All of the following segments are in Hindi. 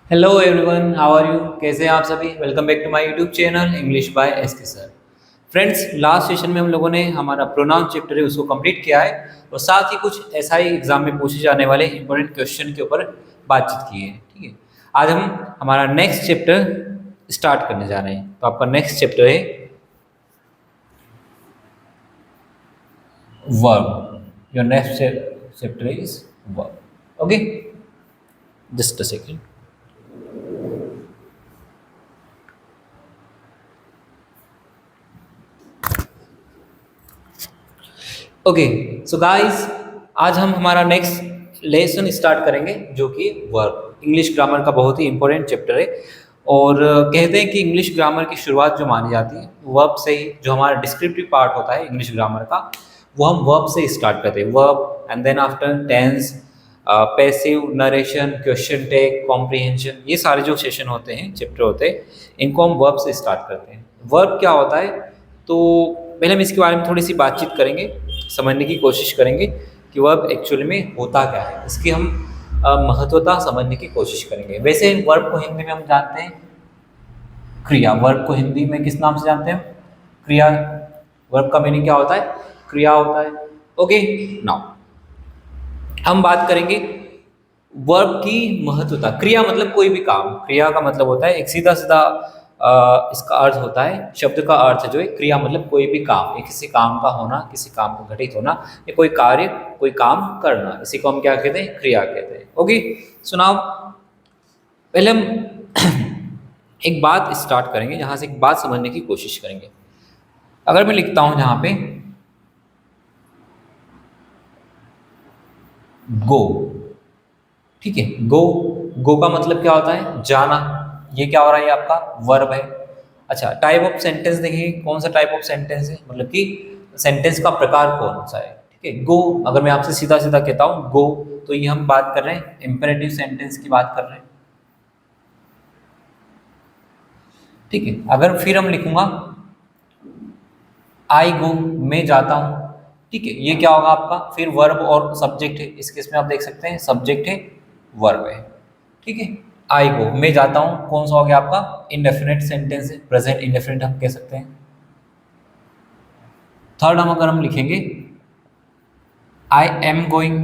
Hello everyone, how are you? कैसे हैं आप सभी? Welcome back to my YouTube channel English by SK sir. Friends, last session में हम लोगों ने हमारा प्रोनाउन चैप्टर है उसको कंप्लीट किया है और साथ ही कुछ ऐसा ही एग्जाम में पूछे जाने वाले इंपॉर्टेंट क्वेश्चन के ऊपर बातचीत की है। ठीक है, आज हम हमारा नेक्स्ट चैप्टर स्टार्ट करने जा रहे हैं। तो आपका नेक्स्ट चैप्टर है verb. Your next chapter is verb. Okay, just a second. Okay, so guys, आज हम हमारा नेक्स्ट लेसन स्टार्ट करेंगे जो कि वर्ब। इंग्लिश ग्रामर का बहुत ही इंपॉर्टेंट चैप्टर है और कहते हैं कि इंग्लिश ग्रामर की शुरुआत जो मानी जाती है वर्ब से ही। जो हमारा डिस्क्रिप्टिव पार्ट होता है इंग्लिश ग्रामर का, वो हम वर्ब से ही स्टार्ट करते हैं। Verb and then after tense, passive, narration, question tag, comprehension, ये सारे जो सेशन होते हैं, चैप्टर होते हैं, इनको हम वर्ब से स्टार्ट करते हैं। वर्ब क्या होता है, तो पहले हम इसके बारे में थोड़ी सी बातचीत करेंगे, समझने की कोशिश करेंगे कि वर्ब एक्चुअली में होता क्या है। इसकी हम महत्वता समझने की कोशिश करेंगे। वैसे वर्ब को हिंदी में हम जानते हैं क्रिया। वर्ब को हिंदी में किस नाम से जानते हैं? क्रिया। वर्ब का मीनिंग क्या होता है? क्रिया होता है। ओके, नाउ हम बात करेंगे वर्ब की महत्वता। क्रिया मतलब कोई भी काम। क्रिया का मतलब होता है एक सीधा सीधा इसका अर्थ होता है, शब्द का अर्थ जो है क्रिया मतलब कोई भी काम, ये किसी काम का होना, किसी काम को घटित होना, या कोई कार्य, कोई काम करना, इसी को हम क्या कहते हैं? क्रिया कहते हैं। ओके, सुनाओ। पहले हम एक बात स्टार्ट करेंगे, जहां से एक बात समझने की कोशिश करेंगे। अगर मैं लिखता हूं जहां पे गो, ठीक है, गो। गो का मतलब क्या होता है? जाना। ये क्या हो रहा है? ये आपका वर्ब है। अच्छा, टाइप ऑफ सेंटेंस देखिए, कौन सा टाइप ऑफ सेंटेंस है, मतलब कि सेंटेंस का प्रकार कौन सा है। ठीक है, गो अगर मैं आपसे सीधा सीधा कहता हूँ गो, तो ये हम बात कर रहे हैं इंपेरेटिव सेंटेंस की बात कर रहे हैं। ठीक है, अगर फिर हम लिखूंगा आई गो, मैं जाता हूँ। ठीक है, ये क्या होगा आपका? फिर वर्ब और सब्जेक्ट है। इस केस में आप देख सकते हैं सब्जेक्ट है, वर्ब है। ठीक है, आई गो, मैं जाता हूँ, कौन सा हो गया आपका? इंडेफिनिट सेंटेंस है, प्रेजेंट इंडेफिनिट हम कह सकते हैं। थर्ड हम अगर हम लिखेंगे आई एम गोइंग,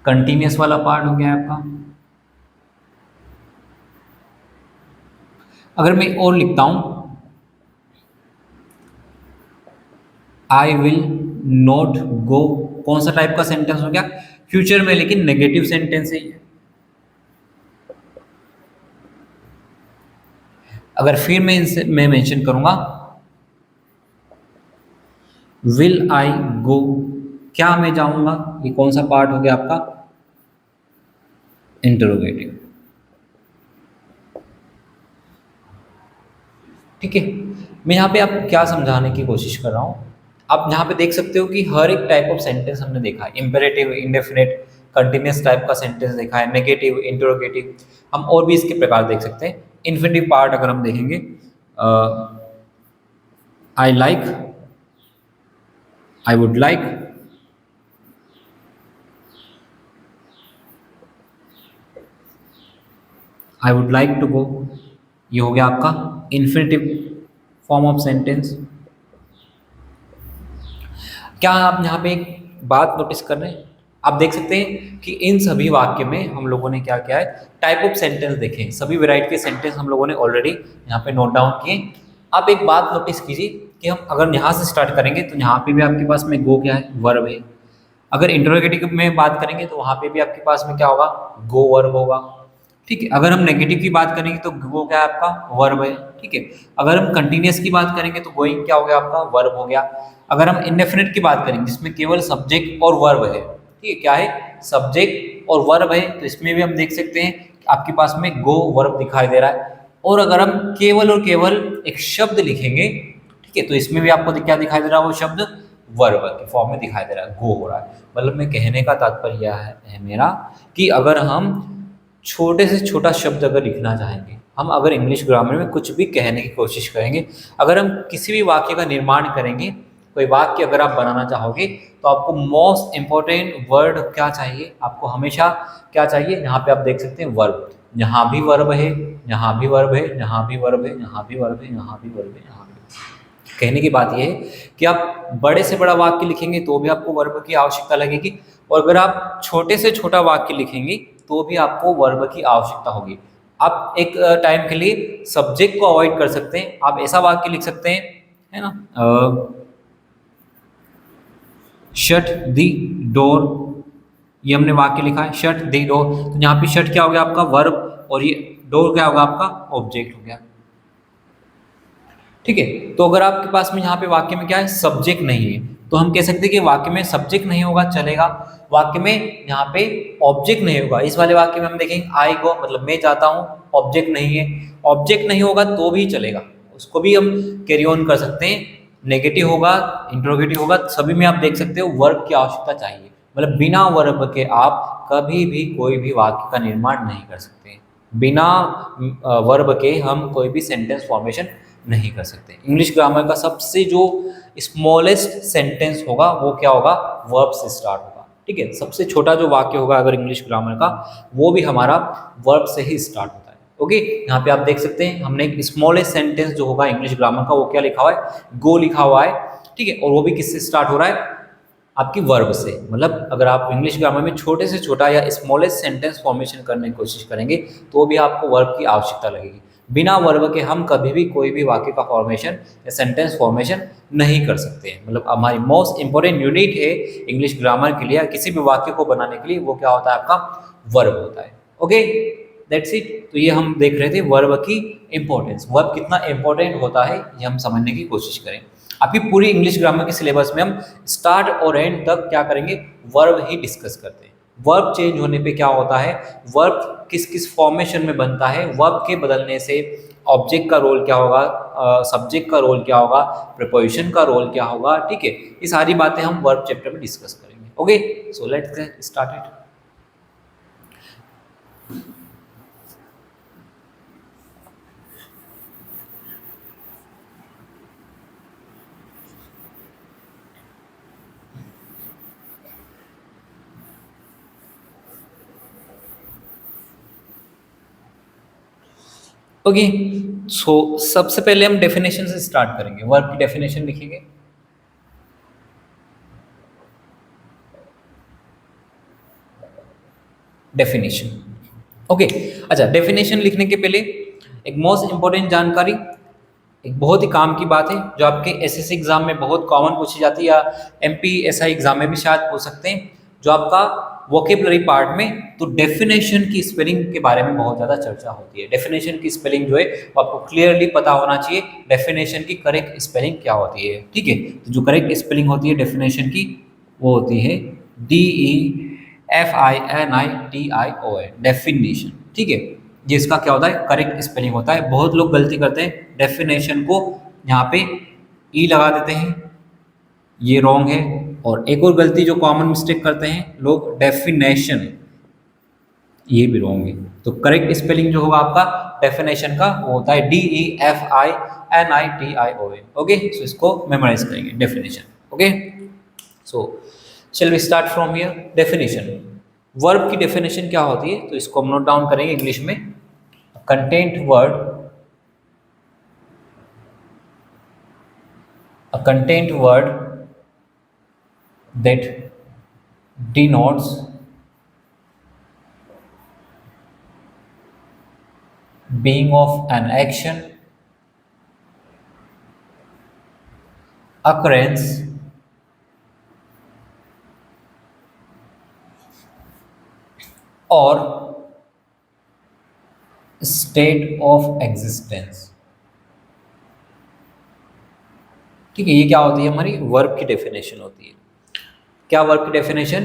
कंटिन्यूस वाला पार्ट हो गया आपका। अगर मैं और लिखता हूं आई विल नॉट गो, कौन सा टाइप का सेंटेंस हो गया? फ्यूचर में, लेकिन नेगेटिव सेंटेंस है ये। अगर फिर मैं मेंशन करूंगा विल आई गो, क्या मैं जाऊंगा, ये कौन सा पार्ट हो गया आपका? इंटरोगेटिव। ठीक है, मैं यहाँ पे आपको क्या समझाने की कोशिश कर रहा हूँ, आप यहाँ पे देख सकते हो कि हर एक टाइप ऑफ सेंटेंस हमने देखा है। इंपेरेटिव, इंडेफिनिट, कंटिन्यूस टाइप का सेंटेंस देखा है, नेगेटिव, इंटरोगेटिव। हम और भी इसके प्रकार देख सकते हैं। इन्फिनिटिव पार्ट अगर हम देखेंगे, I like, I would like, I would like to go, ये हो गया आपका इन्फिनिटिव फॉर्म ऑफ सेंटेंस। क्या आप यहाँ पे एक बात नोटिस कर रहे हैं? आप देख सकते हैं कि इन सभी वाक्य में हम लोगों ने क्या किया है? टाइप ऑफ सेंटेंस देखे, सभी वैरायटी के सेंटेंस हम लोगों ने ऑलरेडी यहाँ पे नोट डाउन किए। आप एक बात नोटिस कीजिए कि हम अगर यहाँ से स्टार्ट करेंगे तो यहाँ पे भी आपके पास में गो क्या है? वर्ब है। अगर इंटरोगेटिव में बात करेंगे तो वहाँ पे भी आपके पास में क्या होगा? गो वर्ब होगा। ठीक है, अगर हम नेगेटिव की बात करेंगे तो गो क्या है आपका? वर्ब है। ठीक है, अगर हम कंटिन्यूस की बात करेंगे तो गोइंग क्या हो गया आपका? वर्ब हो गया। अगर हम इंडेफिनिट की बात करेंगे जिसमें केवल सब्जेक्ट और वर्ब है, ठीक है, क्या है? सब्जेक्ट और वर्ब है, तो इसमें भी हम देख सकते हैं कि आपके पास में गो वर्ब दिखाई दे रहा है। और अगर हम केवल और केवल एक शब्द लिखेंगे, ठीक है, तो इसमें भी आपको क्या दिखाई दे रहा है? वो शब्द वर्ब के फॉर्म में दिखाई दे रहा है, गो हो रहा है। मतलब मैं कहने का तात्पर्य यह है मेरा कि अगर हम छोटे से छोटा शब्द अगर लिखना चाहेंगे, हम अगर इंग्लिश ग्रामर में कुछ भी कहने की कोशिश करेंगे, अगर हम किसी भी वाक्य का निर्माण करेंगे, कोई वाक्य अगर आप बनाना चाहोगे तो आपको मोस्ट इंपॉर्टेंट वर्ड क्या चाहिए, आपको हमेशा क्या चाहिए, यहाँ पे आप देख सकते हैं वर्ब, यहाँ भी वर्ब है, यहाँ भी वर्ब है, यहाँ भी वर्ब है, यहाँ भी वर्ब है, यहाँ भी वर्ब है, यहाँ भी। कहने की बात यह है कि आप बड़े से बड़ा वाक्य लिखेंगे तो भी आपको वर्ब की आवश्यकता लगेगी, और अगर आप छोटे से छोटा वाक्य लिखेंगे तो भी आपको वर्ब की आवश्यकता होगी। आप एक टाइम के लिए सब्जेक्ट को अवॉइड कर सकते हैं, आप ऐसा वाक्य लिख सकते हैं, है ना, शट दी डोर, ये हमने वाक्य लिखा है शट दी डोर, तो यहाँ पे शट क्या हो गया आपका वर्ब, और ये डोर क्या होगा आपका ऑब्जेक्ट हो गया। ठीक है, तो अगर आपके पास में यहाँ पे वाक्य में क्या है, सब्जेक्ट नहीं है, तो हम कह सकते हैं कि वाक्य में सब्जेक्ट नहीं होगा चलेगा, वाक्य में यहाँ पे ऑब्जेक्ट नहीं होगा। इस वाले वाक्य में हम देखेंगे आई गो, मतलब मैं जाता हूँ, ऑब्जेक्ट नहीं है, ऑब्जेक्ट नहीं होगा तो भी चलेगा, उसको भी हम कैरी ऑन कर सकते हैं। नेगेटिव होगा, इंट्रोगेटिव होगा, सभी में आप देख सकते हो वर्ब की आवश्यकता चाहिए, मतलब बिना वर्ब के आप कभी भी कोई भी वाक्य का निर्माण नहीं कर सकते, बिना वर्ब के हम कोई भी सेंटेंस फॉर्मेशन नहीं कर सकते। इंग्लिश ग्रामर का सबसे जो स्मॉलेस्ट सेंटेंस होगा वो क्या होगा, वर्ब से स्टार्ट होगा। ठीक है, सबसे छोटा जो वाक्य होगा अगर इंग्लिश ग्रामर का, वो भी हमारा वर्ब से ही स्टार्ट होता है। ओके, यहाँ पे आप देख सकते हैं हमने एक स्मॉलेस्ट सेंटेंस जो होगा इंग्लिश ग्रामर का वो क्या लिखा हुआ है, गो लिखा हुआ है। ठीक है, और वो भी किससे स्टार्ट हो रहा है, आपकी वर्ब से। मतलब अगर आप इंग्लिश ग्रामर में छोटे से छोटा या स्मॉलेस्ट सेंटेंस फॉर्मेशन करने की कोशिश करेंगे तो भी आपको वर्ब की आवश्यकता लगेगी। बिना वर्ब के हम कभी भी कोई भी वाक्य का फॉर्मेशन या सेंटेंस फॉर्मेशन नहीं कर सकते हैं। मतलब हमारी मोस्ट इंपॉर्टेंट यूनिट है इंग्लिश ग्रामर के लिए, किसी भी वाक्य को बनाने के लिए, वो क्या होता है आपका वर्ब होता है। Okay, that's it. तो ये हम देख रहे थे वर्ब की इंपॉर्टेंस, वर्ब कितना इंपॉर्टेंट होता है ये हम समझने की कोशिश करें। अभी पूरी इंग्लिश ग्रामर के सिलेबस में हम स्टार्ट और एंड तक क्या करेंगे, वर्ब ही डिस्कस करते हैं। वर्ब चेंज होने पे क्या होता है, वर्ब किस किस फॉर्मेशन में बनता है, वर्ब के बदलने से ऑब्जेक्ट का रोल क्या होगा, सब्जेक्ट का रोल क्या होगा, प्रीपोजिशन का रोल क्या होगा। ठीक है, ये सारी बातें हम वर्ब चैप्टर में डिस्कस करेंगे। Okay, so let's get started. Okay, so सबसे पहले हम डेफिनेशन से स्टार्ट करेंगे, वर्ब की डेफिनेशन लिखेंगे। डेफिनेशन, ओके, अच्छा, डेफिनेशन लिखने के पहले एक मोस्ट इंपॉर्टेंट जानकारी, एक बहुत ही काम की बात है जो आपके एसएससी एग्जाम में बहुत कॉमन पूछी जाती है, या एमपीएसआई एग्जाम में भी शायद पूछ सकते हैं, जो आपका वोकेबलरी पार्ट में, तो डेफिनेशन की स्पेलिंग के बारे में बहुत ज़्यादा चर्चा होती है। डेफिनेशन की स्पेलिंग जो है वो आपको क्लियरली पता होना चाहिए, डेफिनेशन की करेक्ट स्पेलिंग क्या होती है। ठीक है, तो जो करेक्ट स्पेलिंग होती है डेफिनेशन की वो होती है DEFINITION, डेफिनेशन। ठीक है, ये इसका क्या होता है, करेक्ट स्पेलिंग होता है। बहुत लोग गलती करते हैं, डेफिनेशन को यहाँ पे ई लगा देते हैं, ये रॉन्ग है। और एक और गलती जो कॉमन मिस्टेक करते हैं लोग, डेफिनेशन, ये भी रॉन्ग है। तो करेक्ट स्पेलिंग जो होगा आपका डेफिनेशन का वो होता है DEFINITION। ओके, सो इसको मेमोराइज करेंगे, डेफिनेशन। ओके, सो चल we start from here. Definition, verb की डेफिनेशन क्या होती है, तो इसको हम नोट डाउन करेंगे इंग्लिश में। Content word, a content word that denotes being of an action, occurrence, or state of existence। ठीक है, ये क्या होती है, हमारी वर्ब की डेफिनेशन होती है। क्या वर्ब की डेफिनेशन,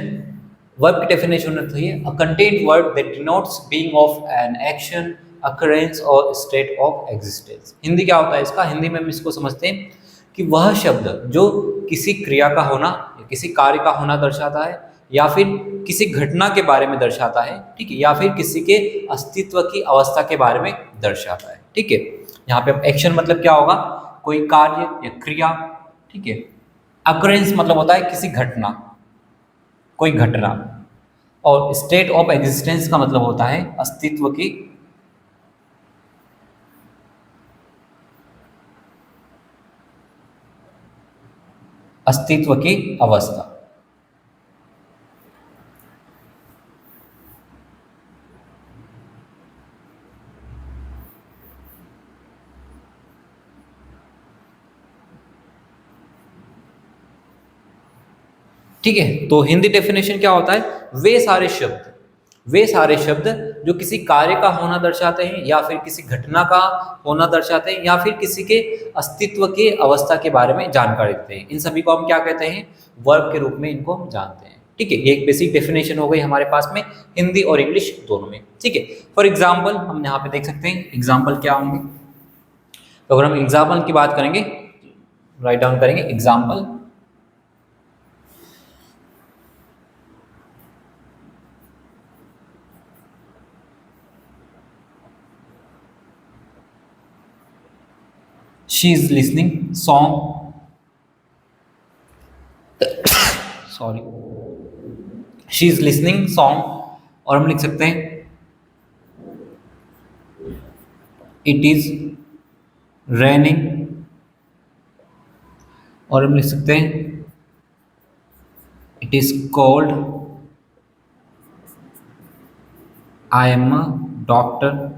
वर्ब की डेफिनेशन होती है a content word that denotes being of an action, occurrence और स्टेट ऑफ एग्जिस्टेंस। हिंदी क्या होता है इसका, हिंदी में हम इसको समझते हैं कि वह शब्द जो किसी क्रिया का होना या किसी कार्य का होना दर्शाता है, या फिर किसी घटना के बारे में दर्शाता है। ठीक है, या फिर किसी के अस्तित्व की अवस्था के बारे में दर्शाता है। ठीक है, यहाँ पे एक्शन मतलब क्या होगा, कोई कार्य या क्रिया। ठीक है, अकरेंस मतलब होता है किसी घटना, कोई घटना। और स्टेट ऑफ एग्जिस्टेंस का मतलब होता है अस्तित्व की अवस्था। ठीक है, तो हिंदी डेफिनेशन क्या होता है? वे सारे शब्द जो किसी कार्य का होना दर्शाते हैं या फिर किसी घटना का होना दर्शाते हैं या फिर किसी के अस्तित्व के अवस्था के बारे में जानकारी देते हैं, इन सभी को हम क्या कहते हैं? वर्ब के रूप में इनको हम जानते हैं। ठीक है, ये एक बेसिक डेफिनेशन हो गई हमारे पास में हिंदी और इंग्लिश दोनों में। ठीक है, फॉर एग्जाम्पल हम यहाँ पे देख सकते हैं एग्जाम्पल क्या होंगे। तो अगर हम एग्जाम्पल की बात करेंगे, राइट डाउन करेंगे example. She is listening song, sorry, she is listening song. और हम लिख सकते हैं इट इज रेनिंग। और हम लिख सकते हैं it is cold, I am a doctor.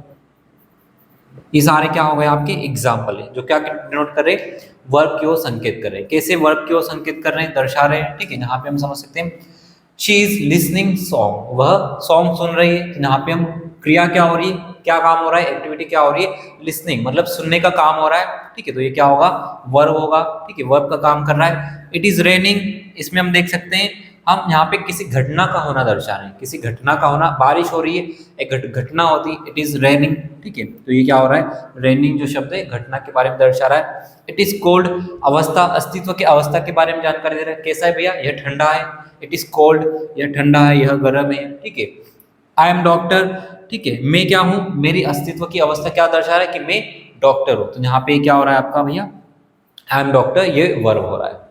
ये सारे क्या हो गए आपके एग्जाम्पल है जो क्या डिनोट कर रहे हैं? वर्ब की ओर संकेत कर रहे हैं। कैसे वर्ब की ओर संकेत कर रहे हैं, दर्शा रहे हैं। ठीक है, यहाँ पे हम समझ सकते हैं शी इज लिसनिंग सॉन्ग, वह सॉन्ग सुन रही है। यहाँ पे हम क्रिया क्या हो रही है, क्या काम हो रहा है, एक्टिविटी क्या हो रही है? लिसनिंग, मतलब सुनने का काम हो रहा है। ठीक है, तो ये क्या होगा? वर्ब होगा। ठीक है, वर्ब का काम कर रहा है। इट इज रेनिंग, इसमें हम देख सकते हैं हम यहाँ पे किसी घटना का होना दर्शा रहे हैं, किसी घटना का होना, बारिश हो रही है, एक घटना होती है, इट इज रेनिंग। ठीक है, तो ये क्या हो रहा है? रेनिंग जो शब्द है घटना के बारे में दर्शा रहा है। इट इज कोल्ड, अवस्था, अस्तित्व की अवस्था के बारे में जानकारी दे रहा है। कैसा है भैया? यह ठंडा है। इट इज कोल्ड, यह ठंडा है, यह गर्म है। ठीक है, आई एम डॉक्टर। ठीक है, मैं क्या हूँ? मेरी अस्तित्व की अवस्था क्या दर्शा रहा है कि मैं डॉक्टर हूँ। तो यहाँ पे क्या हो रहा है आपका भैया? आई एम डॉक्टर, ये वर्ब हो रहा है।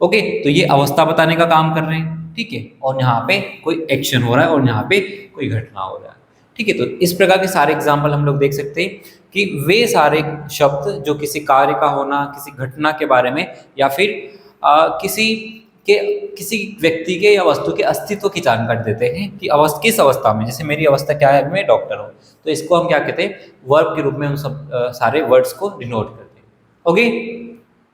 ओके, तो ये अवस्था बताने का काम कर रहे हैं। ठीक है, और यहाँ पे कोई एक्शन हो रहा है और यहाँ पे कोई घटना हो रहा है। ठीक है, तो इस प्रकार के सारे एग्जाम्पल हम लोग देख सकते हैं कि वे सारे शब्द जो किसी कार्य का होना, किसी घटना के बारे में या फिर किसी व्यक्ति के या वस्तु के अस्तित्व की जानकारी देते हैं कि किस अवस्था में, जैसे मेरी अवस्था क्या है, मैं डॉक्टर हूँ, तो इसको हम क्या कहते हैं? वर्ब के रूप में हम सब सारे वर्ड्स को डिनोट करते हैं। ओके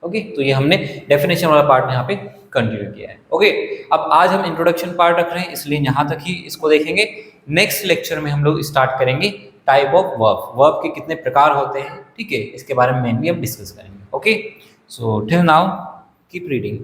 ओके, तो ये हमने डेफिनेशन वाला पार्ट यहाँ पे कंटिन्यू किया है। ओके, अब आज हम इंट्रोडक्शन पार्ट रख रहे हैं, इसलिए यहाँ तक ही इसको देखेंगे। नेक्स्ट लेक्चर में हम लोग स्टार्ट करेंगे टाइप ऑफ वर्ब, वर्ब के कितने प्रकार होते हैं। ठीक है, इसके बारे में मेनली हम डिस्कस करेंगे। Okay, so till now keep reading.